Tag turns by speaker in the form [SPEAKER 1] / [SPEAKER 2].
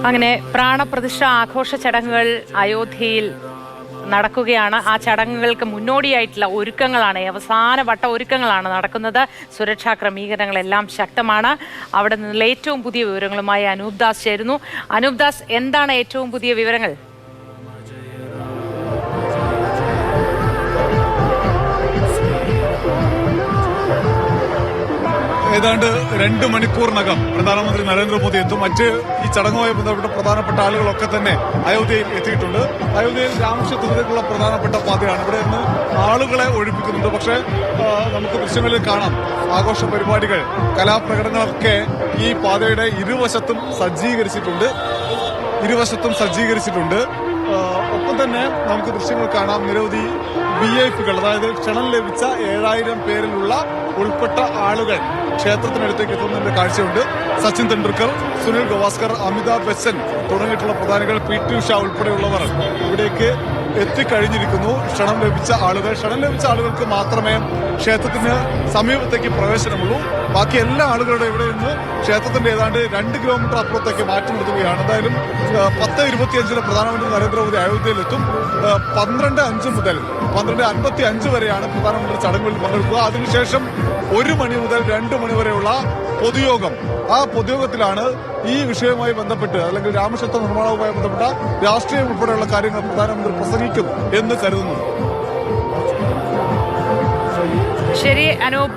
[SPEAKER 1] അങ്ങനെ പ്രാണപ്രതിഷ്ഠ ആഘോഷ ചടങ്ങുകൾ അയോധ്യയിൽ നടക്കുകയാണ്. ആ ചടങ്ങുകൾക്ക് മുന്നോടിയായിട്ടുള്ള ഒരുക്കങ്ങളാണ്, അവസാന വട്ട ഒരുക്കങ്ങളാണ് നടക്കുന്നത്. സുരക്ഷാ ക്രമീകരണങ്ങളെല്ലാം ശക്തമാണ്. അവിടെ നിന്നുള്ള ഏറ്റവും പുതിയ വിവരങ്ങളുമായി അനൂപ് ദാസ് ചേരുന്നു. അനൂപ് ദാസ്, എന്താണ് ഏറ്റവും പുതിയ വിവരങ്ങൾ?
[SPEAKER 2] ഏതാണ്ട് 2 മണിക്കൂറിനകം പ്രധാനമന്ത്രി നരേന്ദ്രമോദി എത്തും. മറ്റ് ഈ ചടങ്ങുമായി ബന്ധപ്പെട്ട പ്രധാനപ്പെട്ട ആളുകളൊക്കെ തന്നെ അയോധ്യയിൽ എത്തിയിട്ടുണ്ട്. അയോധ്യയിൽ രാമക്ഷേത്രത്തിലേക്കുള്ള പ്രധാനപ്പെട്ട പാതയാണ്. ഇവിടെ നിന്ന് ആളുകളെ ഒഴിപ്പിക്കുന്നുണ്ട്. പക്ഷേ നമുക്ക് ദൃശ്യങ്ങളിൽ കാണാം, ആഘോഷ പരിപാടികൾ, കലാപ്രകടനങ്ങളൊക്കെ ഈ പാതയുടെ ഇരുവശത്തും സജ്ജീകരിച്ചിട്ടുണ്ട്. ഒപ്പം തന്നെ നമുക്ക് ദൃശ്യങ്ങൾ കാണാം. നിരവധി വിഐപികൾ, അതായത് ക്ഷണം ലഭിച്ച 7000 പേരിലുള്ള ഉൾപ്പെട്ട ആളുകൾ ക്ഷേത്രത്തിനടുത്തേക്ക് എത്തുന്നതിന്റെ കാഴ്ചയുണ്ട്. സച്ചിൻ തെണ്ടുൽക്കർ, സുനിൽ ഗവാസ്കർ, അമിതാഭ് ബച്ചൻ തുടങ്ങിയിട്ടുള്ള പ്രധാനികൾ, പി.ടി. ഉഷ ഉൾപ്പെടെയുള്ളവർ ഇവിടേക്ക് എത്തിക്കഴിഞ്ഞിരിക്കുന്നു. ക്ഷണം ലഭിച്ച ആളുകൾക്ക് മാത്രമേ ക്ഷേത്രത്തിന് സമീപത്തേക്ക് പ്രവേശനമുള്ളൂ. ബാക്കി എല്ലാ ആളുകളുടെ ഇവിടെ നിന്ന് ക്ഷേത്രത്തിന്റെ ഏതാണ്ട് 2 കിലോമീറ്റർ അപ്പുറത്തേക്ക് മാറ്റി നിർത്തുകയാണ്. എന്തായാലും 10:25 പ്രധാനമന്ത്രി നരേന്ദ്രമോദി അയോധ്യയിലെത്തും. 12:05 മുതൽ 12:55 വരെയാണ് പ്രധാനമന്ത്രി ചടങ്ങുകളിൽ പങ്കെടുക്കുക. അതിനുശേഷം 1 മണി മുതൽ 2 മണി വരെയുള്ള പൊതുയോഗം. ആ പൊതുയോഗത്തിലാണ് ഈ വിഷയവുമായി ബന്ധപ്പെട്ട്, അല്ലെങ്കിൽ രാമക്ഷേത്ര നിർമ്മാണവുമായി ബന്ധപ്പെട്ട രാഷ്ട്രീയം ഉൾപ്പെടെയുള്ള കാര്യങ്ങൾ പ്രധാനമന്ത്രി പ്രസംഗിക്കും എന്ന് കരുതുന്നു.
[SPEAKER 1] ശരി അനൂപ്.